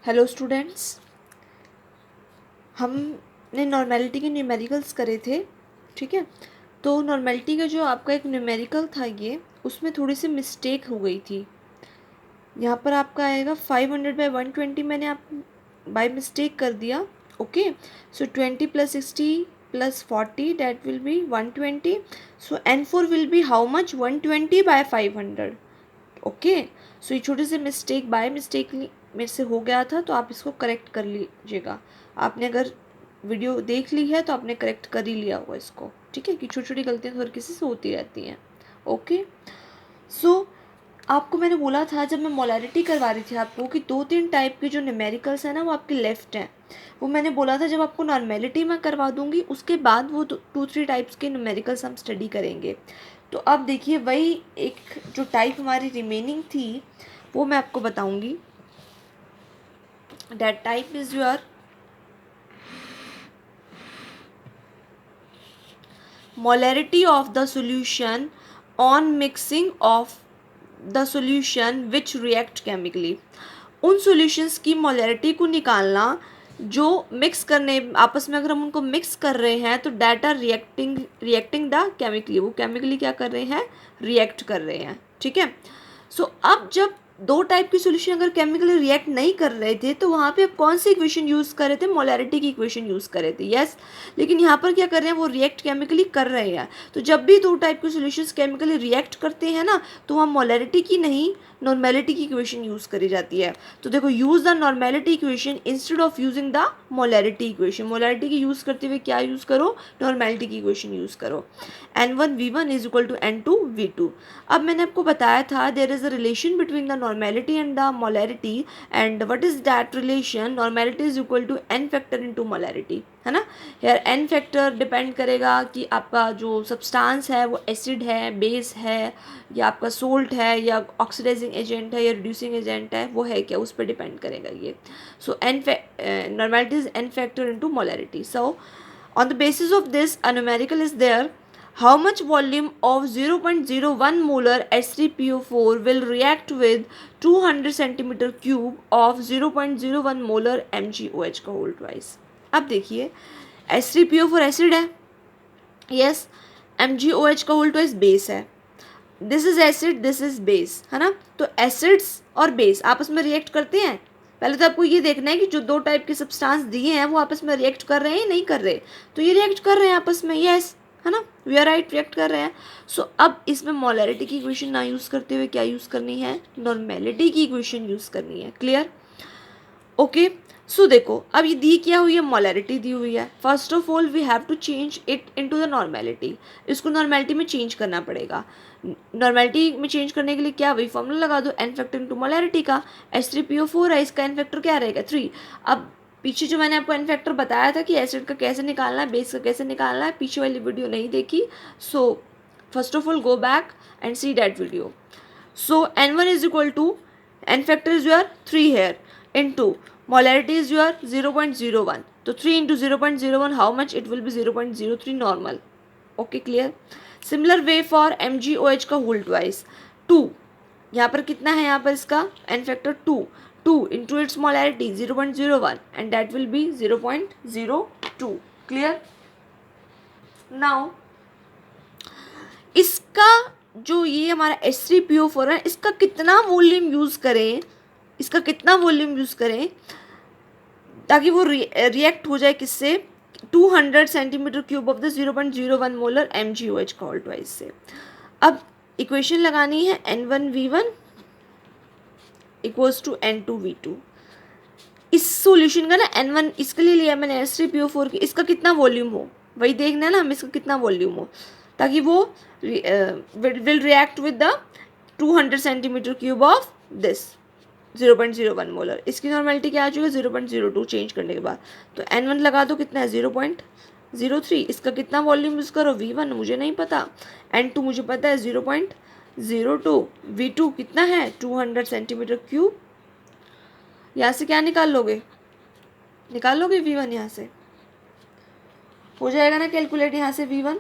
Hello students, हमने normality के numericals करे थे। ठीक है, तो नॉर्मेलिटी का जो आपका एक न्यूमेरिकल था ये, उसमें थोड़ी सी मिस्टेक हो गई थी। यहाँ पर आपका आएगा 500/120, मैंने आप बाय मिस्टेक कर दिया। Okay, so 20 + 60 + 40 that will be 120। So N4 will be how much? 120/500। Okay, so ये छोटी सी मिस्टेक बाय मिस्टेक मेरे से हो गया था, तो आप इसको करेक्ट कर लीजिएगा। आपने अगर वीडियो देख ली है तो आपने करेक्ट कर ही लिया होगा इसको। ठीक है, कि छोटी छोटी गलतियाँ तो हर किसी से होती रहती हैं। ओके, सो आपको मैंने बोला था जब मैं मोलैरिटी करवा रही थी आपको कि 2-3 टाइप के जो न्यूमेरिकल्स हैं ना वो आपके लेफ्ट हैं। वो मैंने बोला था जब आपको नॉर्मेलिटी मैं करवा दूंगी उसके बाद वो 2-3 टाइप्स के न्यूमेरिकल्स हम स्टडी करेंगे। तो अब देखिए वही एक जो टाइप हमारी रिमेनिंग थी वो मैं आपको बताऊंगी। That type is your molarity of the solution on mixing of the solution which react chemically। उन सॉल्यूशंस की मोलैरिटी को निकालना जो मिक्स करने, आपस में अगर हम उनको मिक्स कर रहे हैं तो डाटा रिएक्टिंग द केमिकली, वो केमिकली क्या कर रहे हैं? रिएक्ट कर रहे हैं। ठीक है, सो अब जब दो टाइप की सॉल्यूशन अगर केमिकली रिएक्ट नहीं कर रहे थे तो वहाँ पे आप कौन सी इक्वेशन यूज़ कर रहे थे? मोलैरिटी की इक्वेशन यूज़ कर रहे थे। यस, लेकिन यहाँ पर क्या कर रहे हैं? वो रिएक्ट केमिकली कर रहे हैं। तो जब भी दो टाइप के सॉल्यूशंस केमिकली रिएक्ट करते हैं ना, तो वहाँ मोलैरिटी की नहीं नॉर्मेलिटी की इक्वेशन यूज़ करी जाती है। तो देखो, use the normality equation instead of using the molarity equation. Molarity की यूज़ करते हुए क्या यूज़ करो? नॉर्मेलिटी की इक्वेशन यूज़ करो। N1V1 is equal to N2V2। अब मैंने आपको बताया था there is a relation between the normality and the molarity, and what is that relation? Normality is equal to N factor into molarity, है ना। यार N फैक्टर डिपेंड करेगा कि आपका जो सब्सटेंस है वो एसिड है, बेस है, या आपका सोल्ट है, या ऑक्सीडाइजिंग एजेंट है, या रिड्यूसिंग एजेंट है, वो है क्या, उस पर डिपेंड करेगा ये। So normality is N factor into molarity. So on the basis of this, a numerical is there. How much volume of 0.01 molar H3PO4 will react with 200 centimeter cube of 0.01 molar MgOH का whole twice? अब देखिए, H3PO4 acid है, yes, MgOH का whole twice base है। This is acid, this is base, है ना। तो acids और बेस आपस में रिएक्ट करते हैं। पहले तो आपको ये देखना है कि जो दो टाइप के सब्सटेंस दिए हैं वो आपस में रिएक्ट कर रहे हैं, नहीं कर रहे। तो ये रिएक्ट कर रहे हैं आपस में, यस, है ना, वी आर राइट, रिएक्ट कर रहे हैं। सो अब इसमें मोलैरिटी की इक्वेशन ना यूज़ करते हुए क्या यूज़ करनी है? नॉर्मेलिटी की इक्वेशन यूज़ करनी है। क्लियर? ओके, सो देखो, अब ये दी क्या हुई है? मोलैरिटी दी हुई है। First of all we have to change it into the normality. इसको नॉर्मेलिटी में चेंज करना पड़ेगा। नॉर्मेलिटी में चेंज करने के लिए क्या, वही फॉर्मूला लगा दो, N फैक्टर इनटू मोलैरिटी का। H3PO4 है, इसका N फैक्टर क्या रहेगा? 3। अब पीछे जो मैंने आपको N फैक्टर बताया था कि एसिड का कैसे निकालना है, बेस का कैसे निकालना है, पीछे वाली वीडियो नहीं देखी, so first of all go back and see that video. So N1 is equal to, N factor is your 3 here, into molarity is your 0.01, तो 3 into 0.01 how much? it will be 0.03 normal। okay, clear? similar way for MgOH का whole twice 2, यहाँ पर कितना है? यहाँ पर इसका N factor 2 into its molarity 0.01 and that will be 0.02। clear? now इसका जो ये हमारा H3PO4 है, इसका कितना वॉल्यूम यूज़ करें, इसका कितना वॉल्यूम यूज़ करें ताकि वो रिएक्ट हो जाए किससे? 200 centimetre cube of the 0.01 molar MgOH का होल ट्वाइस से। अब इक्वेशन लगानी है N1V1 इक्वल्स टू N2V2। इस सॉल्यूशन का ना N1 इसके लिए लिया मैंने H3PO4 की, इसका कितना वॉल्यूम हो वही देखना है ना हमें, इसका कितना वॉल्यूम हो ताकि वो will react with the 200 centimetre cube of this 0.01 molar. इसकी नॉर्मेलिटी क्या आ चुकी है? 0.02 चेंज करने के बाद। तो N1 लगा दो, कितना है? 0.03। इसका कितना वॉल्यूम यूज़ करो? V1 मुझे नहीं पता, N2 मुझे पता है 0.02। V2 कितना है? 200 सेंटीमीटर क्यूब। यहाँ से क्या निकाल लोगे? निकाल लोगे V1, यहाँ से हो जाएगा ना कैलकुलेट, यहाँ से V1।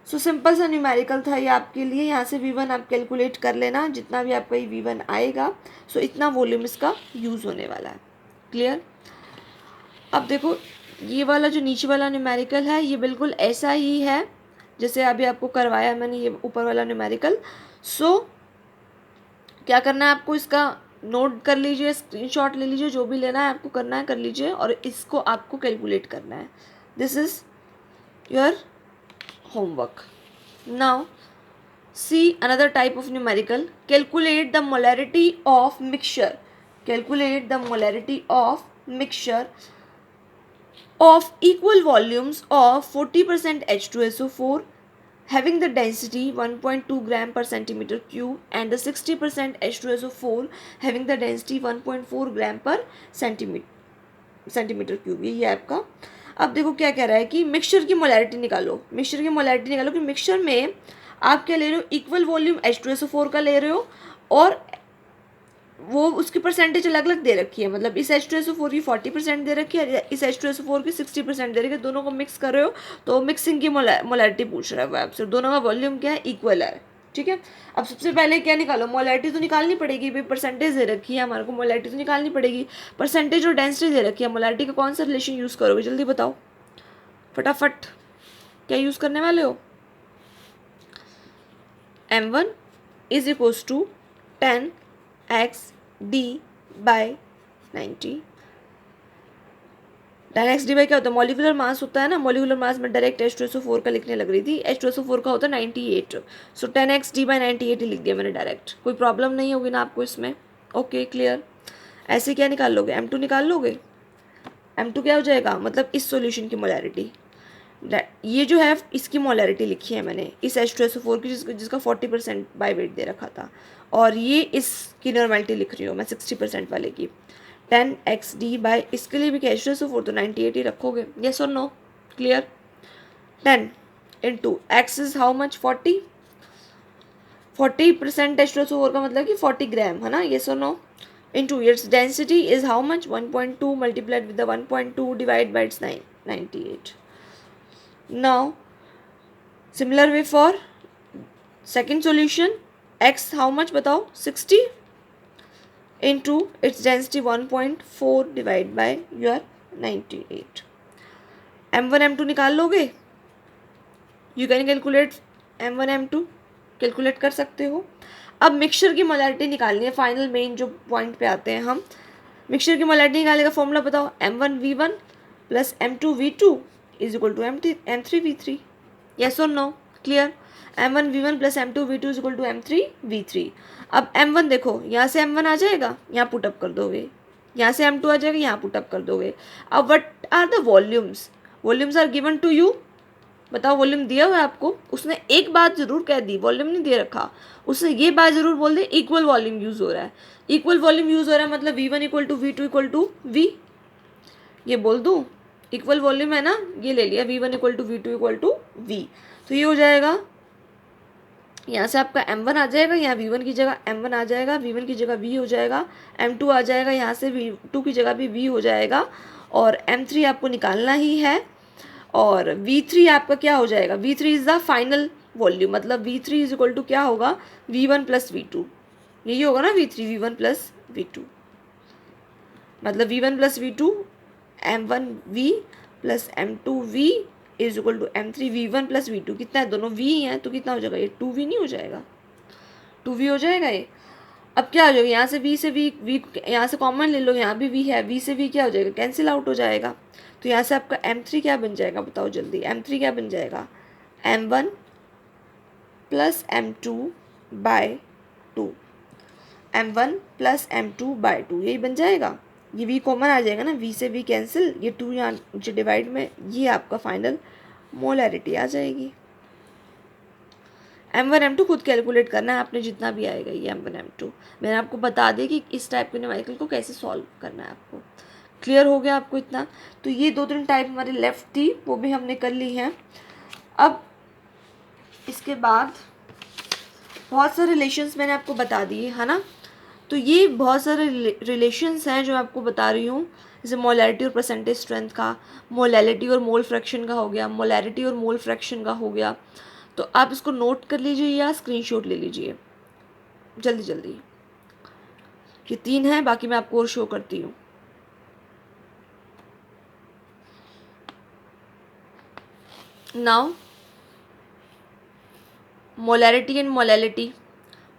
सो सिंपल सा न्यूमेरिकल था ये आपके लिए। यहाँ से V1 आप कैलकुलेट कर लेना, जितना भी आपका ये V1 आएगा, सो इतना वॉल्यूम इसका यूज़ होने वाला है। क्लियर। अब देखो ये वाला जो नीचे वाला न्यूमेरिकल है ये बिल्कुल ऐसा ही है जैसे अभी आपको करवाया मैंने ये ऊपर वाला न्यूमेरिकल। सो क्या करना है आपको, इसका नोट कर लीजिए, स्क्रीनशॉट ले लीजिए, जो भी लेना है आपको करना है कर लीजिए, और इसको आपको कैलकुलेट करना है। This is your homework. Now see another type of numerical. Calculate the molarity of mixture. Calculate the molarity of mixture of equal volumes of 40% H2SO4 having the density 1.2 gram per centimeter cube and the 60% H2SO4 having the density 1.4 gram per centimetre cube. यही है आपका। अब देखो क्या कह रहा है कि मिक्सचर की मोलैरिटी निकालो। मिक्सचर की मोलैरिटी निकालो कि मिक्सचर में आप क्या ले रहे हो, इक्वल वॉल्यूम H2SO4 का ले रहे हो और वो उसकी परसेंटेज अलग अलग दे रखी है, मतलब इस H2SO4 की 40% दे रखी है, इस H2SO4 की 60% दे रखी है, दोनों को मिक्स कर रहे हो तो मिक्सिंग की मोलैरिटी पूछ रहा है वो आपसे, दोनों का वॉल्यूम क्या है, इक्वल है। ठीक है। अब सबसे पहले क्या निकालो, मोलैरिटी तो निकालनी पड़ेगी भाई, परसेंटेज दे रखी है हमारे को, मोलैरिटी तो निकालनी पड़ेगी। परसेंटेज और डेंसिटी दे रखी है, मोलैरिटी का कौन सा रिलेशन यूज़ करोगे जल्दी बताओ फटाफट, क्या यूज़ करने वाले हो। M1 is equals to 10x/D/90। 10x/D क्या होता है, मॉलिक्यूलर मास होता है ना, मॉलिक्यूलर मास में डायरेक्ट H2SO4 का लिखने लग रही थी, H2SO4 का होता है 98, सो 10x/D/98 ही लिख दिया मैंने डायरेक्ट, कोई प्रॉब्लम नहीं होगी ना आपको इसमें। Okay clear. ऐसे क्या निकाल लोगे, M2 निकाल लोगे। M2 क्या हो जाएगा, मतलब इस सॉल्यूशन की मोलैरिटी, ये जो है इसकी मोलैरिटी लिखी है मैंने इस H2SO4 की जिसका 40% बाय वेट दे रखा था, और ये इसकी नॉर्मेलिटी लिख रही हूँ मैं 60% वाले की। 10x/D बाय इसके लिए भी क्या H2SO4 तो 98 ही रखोगे, यस और no, clear. 10 into x is how much 40% H2SO4 का मतलब कि 40 ग्राम है ना, यस और no, into its density is how much 1.2 multiplied with the 1.2 divide by its 98। Now similar way for second solution, x how much बताओ 60 into its density 1.4 divided by your 98। M1 M2 निकाल लोगे, you can calculate M1 M2 calculate कर सकते हो। अब mixture की molarity निकालनी है, फाइनल मेन जो पॉइंट पे आते हैं हम। मिक्सचर की मोलैरिटी निकालने का फॉर्मूला बताओ, M1V1 plus M2V2 is equal to M3V3, yes और no, clear. M1V1 plus M2V2 is equal to M3V3। अब M1 देखो, यहाँ से M1 आ जाएगा, यहाँ पुटअप कर दोगे, यहाँ से M2 आ जाएगा, यहाँ पुटअप कर दोगे। अब what are the volumes, volumes are given to you, बताओ वॉल्यूम दिया हुआ है आपको। उसने एक बात जरूर कह दी, वॉल्यूम नहीं दे रखा, उसने ये बात जरूर बोल दी इक्वल वॉल्यूम यूज हो रहा है। इक्वल वॉल्यूम यूज हो रहा है मतलब V1 equal to V2 equal to V, ये बोल दूँ, इक्वल वॉल्यूम है ना, ये ले लिया V1 equal to V2 equal to V, तो ये हो जाएगा, यहाँ से आपका M1 आ जाएगा, यहाँ V1 की जगह M1 आ जाएगा, V1 की जगह V हो जाएगा, M2 आ जाएगा, यहाँ से V2 की जगह भी V हो जाएगा, और M3 आपको निकालना ही है, और V3 आपका क्या हो जाएगा, V3 is the final volume, मतलब V3 इज इक्वल टू क्या होगा, V1 प्लस V2, यही होगा ना V3, V1 प्लस V2, मतलब V1 plus V2 M1V plus M2V is equal to M3 V1 plus V2, कितना है, दोनों V ही हैं तो कितना हो जाएगा, ये 2V नहीं हो जाएगा, 2V हो जाएगा ये। अब क्या हो जाएगा, यहाँ से V से V यहाँ से कॉमन ले लो, यहाँ भी V है, V से V क्या हो जाएगा, कैंसिल आउट हो जाएगा, तो यहाँ से आपका M3 क्या बन जाएगा बताओ जल्दी, M3 क्या बन जाएगा, M1 plus M2 bye 2, M1 plus M2 bye 2, यही बन जाएगा। ये V कॉमन आ जाएगा ना, V से V कैंसिल, ये 2 यहाँ नीचे डिवाइड में, ये आपका फाइनल मोलैरिटी आ जाएगी। M1 M2 खुद कैलकुलेट करना है आपने, जितना भी आएगा ये M1 M2 मैंने आपको बता दिया कि इस टाइप के न्यूमेरिकल को कैसे सॉल्व करना है आपको। क्लियर हो गया आपको इतना। तो ये 2-3 टाइप हमारी लेफ्ट थी, वो भी हमने कर ली हैं। अब इसके बाद बहुत सारे रिलेशंस मैंने आपको बता दिए है ना, तो ये बहुत सारे रिलेशंस हैं जो मैं आपको बता रही हूँ, जैसे मोलैरिटी और परसेंटेज स्ट्रेंथ का, मोलैलिटी और मोल फ्रैक्शन का हो गया, मोलैरिटी और मोल फ्रैक्शन का हो गया, तो आप इसको नोट कर लीजिए या स्क्रीनशॉट ले लीजिए जल्दी जल्दी। ये 3 हैं, बाकी मैं आपको और शो करती हूँ। Now molarity and molality,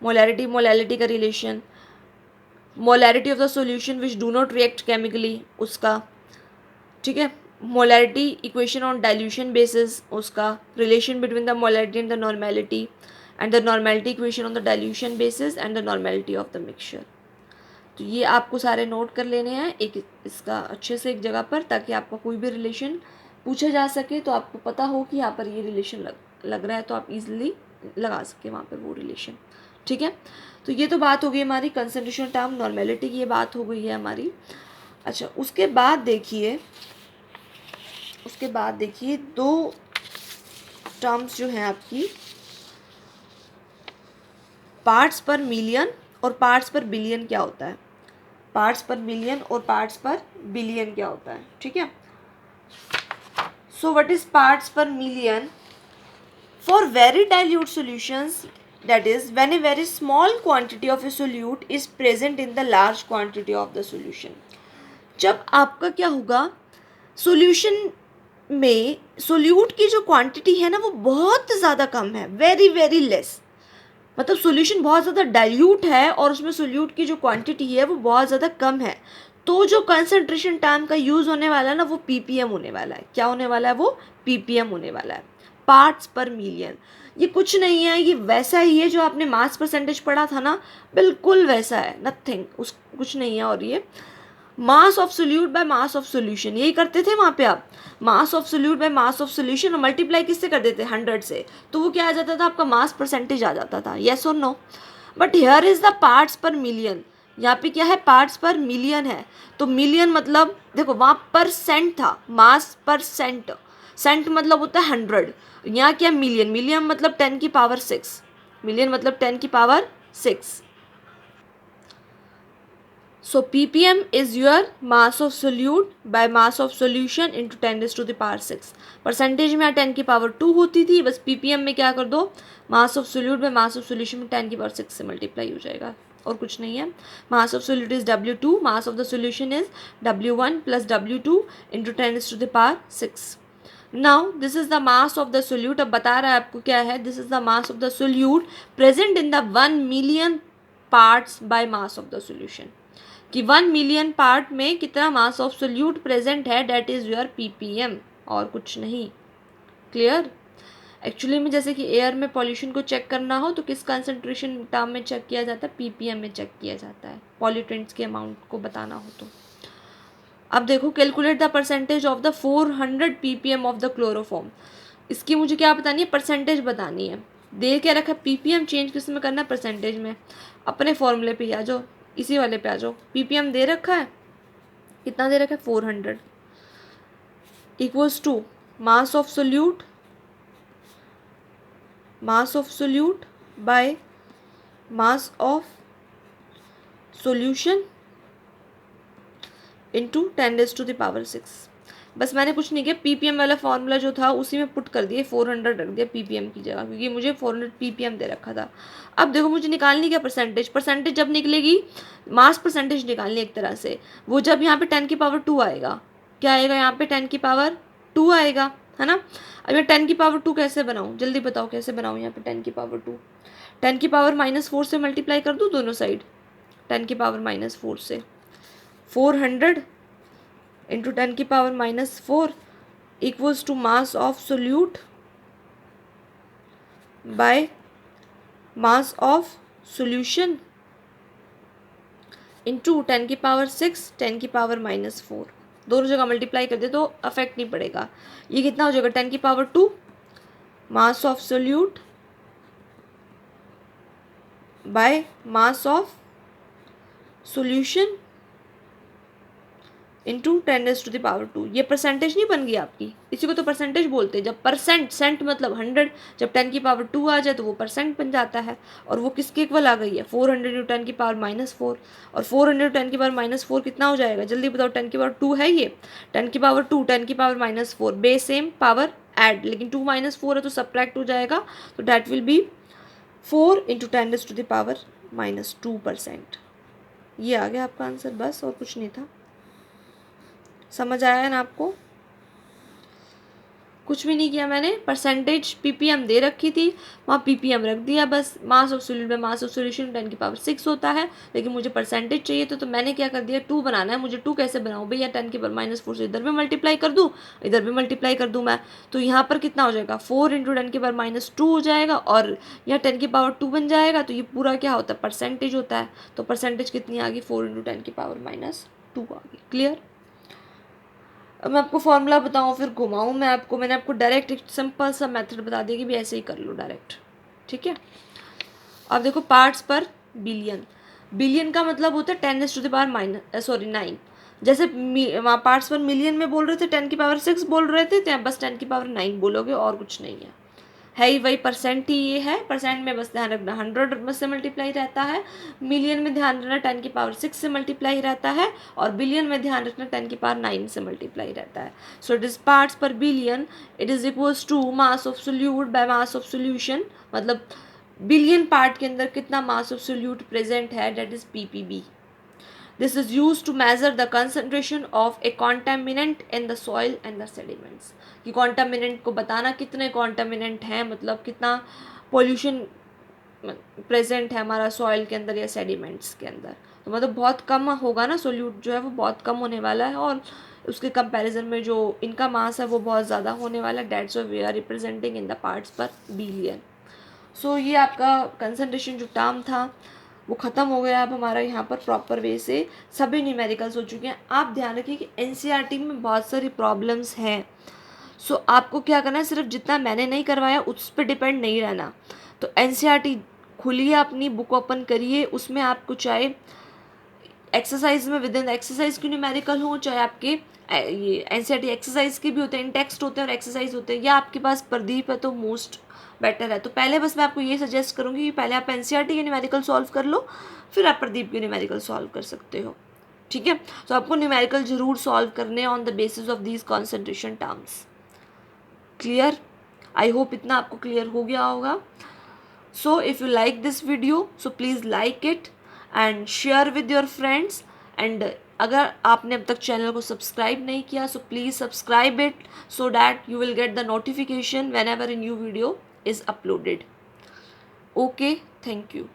molarity molality का relation, molarity of the solution which do not react chemically उसका, ठीक है, molarity equation on dilution basis उसका, relation between the molarity and the normality, and the normality equation on the dilution basis and the normality of the mixture. तो ये आपको सारे note कर लेने हैं एक इसका अच्छे से एक जगह पर, ताकि आपका कोई भी रिलेशन पूछा जा सके तो आपको पता हो कि यहाँ पर ये रिलेशन लग रहा है, तो आप इजीली लगा सके वहाँ पर वो रिलेशन, ठीक है। तो ये तो बात हो गई हमारी कंसंट्रेशन टर्म नॉर्मेलिटी की, ये बात हो गई है हमारी। अच्छा, उसके बाद देखिए दो टर्म्स जो हैं आपकी, पार्ट्स पर मिलियन और पार्ट्स पर बिलियन क्या होता है, पार्ट्स पर मिलियन और पार्ट्स पर बिलियन क्या होता है, ठीक है। So what is parts per million? For very dilute solutions, that is when a very small quantity of a solute is present in the large quantity of the solution। जब आपका क्या होगा, solution में सोल्यूट की जो quantity है ना वो बहुत ज़्यादा कम है, वेरी वेरी लेस, मतलब सॉल्यूशन बहुत ज़्यादा डाइल्यूट है और उसमें सोल्यूट की जो क्वांटिटी है वो बहुत ज़्यादा कम है, तो जो कंसंट्रेशन टर्म का यूज़ होने वाला है ना वो पीपीएम होने वाला है। क्या होने वाला है? वो पीपीएम होने वाला है, पार्ट्स पर मिलियन। ये कुछ नहीं है, ये वैसा ही है जो आपने मास परसेंटेज पढ़ा था ना, बिल्कुल वैसा है, नथिंग, उस कुछ नहीं है। और ये मास of solute by mass of solution, यही करते थे वहाँ पे आप, मास of solute by mass of solution, और मल्टीप्लाई किससे कर देते? 100 से, तो वो क्या आ जाता था? आपका मास परसेंटेज आ जाता था, येस और no. But here is the parts per million, यहाँ पे क्या है? पार्ट्स पर मिलियन है। तो मिलियन मतलब देखो वहाँ परसेंट था, मास परसेंट, सेंट मतलब होता है 100, यहाँ क्या? मिलियन, मिलियन मतलब 10 की पावर 6, मिलियन मतलब 10 की power 6। So ppm is your mass of solute by mass of solution into 10 raised to the power 6। Percentage में 10 की पावर 2 होती थी, बस ppm में क्या कर दो? मास of solute by mass of solution में 10 की पावर 6 से मल्टीप्लाई हो जाएगा, और कुछ नहीं है। मास of solute is W2, mass of the solution is W1 plus W2 into 10 raised to the power 6। Now this is the mass of the solute. अब बता रहा है आपको क्या है, this is the mass of the solute present in the 1 million parts bye mass of the solution, कि 1 million part में कितना मास ऑफ सोल्यूट प्रेजेंट है, डेट इज योर पीपीएम, और कुछ नहीं। क्लियर? एक्चुअली में जैसे कि एयर में पॉल्यूशन को चेक करना हो तो किस कंसंट्रेशन टर्म में चेक किया जाता है? पीपीएम में चेक किया जाता है, पॉल्यूटेंट्स के अमाउंट को बताना हो तो। अब देखो, calculate the percentage of the 400 ppm of the chloroform. इसकी मुझे क्या बतानी है? परसेंटेज बतानी है। दे क्या रखा? पीपीएम, चेंज किस में करना है? परसेंटेज में। अपने फॉर्मूले पे आ जाओ, इसी वाले पे आ जाओ। पीपीएम दे रखा है, कितना दे रखा है? 400 equals to mass of solute, mass of solute by mass of solution into 10 raised to the power 6। बस मैंने कुछ नहीं किया, पीपीएम वाला फॉर्मूला जो था उसी में पुट कर दिए, 400 रख दिया पीपीएम की जगह, क्योंकि मुझे 400 पीपीएम दे रखा था। अब देखो मुझे निकालनी क्या? परसेंटेज। परसेंटेज जब निकलेगी, मास परसेंटेज निकालनी एक तरह से, वो जब यहाँ पे 10 की पावर 2 आएगा। क्या आएगा यहाँ पे? 10 की पावर 2 आएगा, है ना। अब मैं 10 की पावर 2 कैसे बनाऊँ? जल्दी बताओ कैसे बनाऊँ यहाँ पे 10 की पावर 2? 10 की पावर -4 से मल्टीप्लाई कर दूँ दोनों साइड, 10 की पावर -4 से। 400 इंटू 10 की power -4 equals to mass of solute by mass of solution into 10 की पावर 6, 10 की पावर -4। दोनों जगह मल्टीप्लाई कर दे तो अफेक्ट नहीं पड़ेगा। ये कितना हो जाएगा? 10 की power 2 mass of solute by mass of solution into 10 raised to the power 2। ये परसेंटेज नहीं बन गई आपकी, इसी को तो परसेंटेज बोलते हैं। जब परसेंट, सेंट मतलब 100, जब 10 की पावर 2 आ जाए तो वो परसेंट बन जाता है, और वो किसके इक्वल आ गई है? 400 इंटू 10 की पावर -4, और 400 इंटू 10 की पावर -4 कितना हो जाएगा? जल्दी बताओ। 10 की पावर 2 है ये, 10 की पावर 2, 10 की power -4, base same, power add, लेकिन 2 -4 है तो सब्ट्रैक्ट हो जाएगा, तो that will be 4 into 10 raised to the power -2%। ये आ गया आपका आंसर, बस और कुछ नहीं था। समझ आया है ना आपको? कुछ भी नहीं किया मैंने, परसेंटेज ppm दे रखी थी, वहाँ ppm रख दिया बस। मास ऑफ सोल्यूट में मास ऑफ सोल्यूशन 10⁻6 होता है, लेकिन मुझे परसेंटेज चाहिए तो मैंने क्या कर दिया, 2 बनाना है मुझे। 2 कैसे बनाऊँ भैया, 10⁻⁻4 से इधर भी मल्टीप्लाई कर दूँ, इधर भी मल्टीप्लाई कर दूँ मैं, तो यहाँ पर कितना हो जाएगा, 4 × 10⁻2 हो जाएगा, और यहाँ 10⁻2 बन जाएगा। तो ये पूरा क्या होता है, परसेंटेज होता है। तो परसेंटेज कितनी आ गई, 4 × 10⁻2 आ गई। क्लियर। अब मैं आपको फॉर्मूला बताऊँ फिर घुमाऊँ मैं आपको, मैंने आपको डायरेक्ट एक सिंपल सा मेथड बता दिया कि भी ऐसे ही कर लो डायरेक्ट, ठीक है। अब देखो पार्ट्स पर बिलियन, बिलियन का मतलब होता है 10⁻9। जैसे वहाँ पार्ट्स पर मिलियन में बोल रहे थे 10⁻6 बोल रहे थे, तो यहाँ बस 10⁻9 बोलोगे, और कुछ नहीं है ही वही परसेंट ही ये है। परसेंट में बस ध्यान रखना 100 से मल्टीप्लाई रहता है, मिलियन में ध्यान रखना 10⁻6 से मल्टीप्लाई रहता है, और बिलियन में ध्यान रखना 10⁻9 से मल्टीप्लाई रहता है। So it is parts per billion, it is equals to mass of solute by mass of solution, मतलब बिलियन पार्ट के अंदर कितना मास ऑफ सोल्यूट प्रेजेंट है, that is ppb। This is used to measure the concentration of a contaminant in the soil and the sediments। कि contaminant को बताना कितने contaminant हैं, मतलब कितना pollution प्रेजेंट है हमारा सॉइल के अंदर या सेडिमेंट्स के अंदर। तो मतलब बहुत कम होगा ना, सोल्यूट जो है वो बहुत कम होने वाला है, और उसके कंपैरिजन में जो इनका मास है वो बहुत ज़्यादा होने वाला है। That's we are representing in the parts per billion. So ये आपका कंसंट्रेशन जो टर्म था वो ख़त्म हो गया। अब हमारा यहाँ पर प्रॉपर वे से सभी न्यूमेरिकल्स हो चुके हैं। आप ध्यान रखिए कि एनसीईआरटी में बहुत सारी प्रॉब्लम्स हैं। सो आपको क्या करना है, सिर्फ जितना मैंने नहीं करवाया उस पर डिपेंड नहीं रहना। तो एनसीईआरटी खुलिए, अपनी बुक ओपन करिए, उसमें आपको चाहे एक्सरसाइज में विद इन एक्सरसाइज की न्यूमेरिकल हो, चाहे आपके ये एनसीईआरटी एक्सरसाइज के भी होते हैं, इन टेक्स्ट होते हैं और एक्सरसाइज होते हैं, या आपके पास प्रदीप है तो मोस्ट बेटर है। तो पहले बस मैं आपको ये सजेस्ट करूँगी कि पहले आप एनसीईआरटी के न्यूमेरिकल सॉल्व कर लो, फिर आप प्रदीप के न्यूमेरिकल सॉल्व कर सकते हो, ठीक है। तो आपको न्यूमेरिकल जरूर सॉल्व करने on the basis of these concentration terms. Clear, I hope इतना आपको क्लियर हो गया होगा। So if you like this video so please like it and share with your friends, and अगर आपने अब तक चैनल को सब्सक्राइब नहीं किया so please subscribe it, so that you will get the notification whenever a new video is uploaded. Okay, thank you.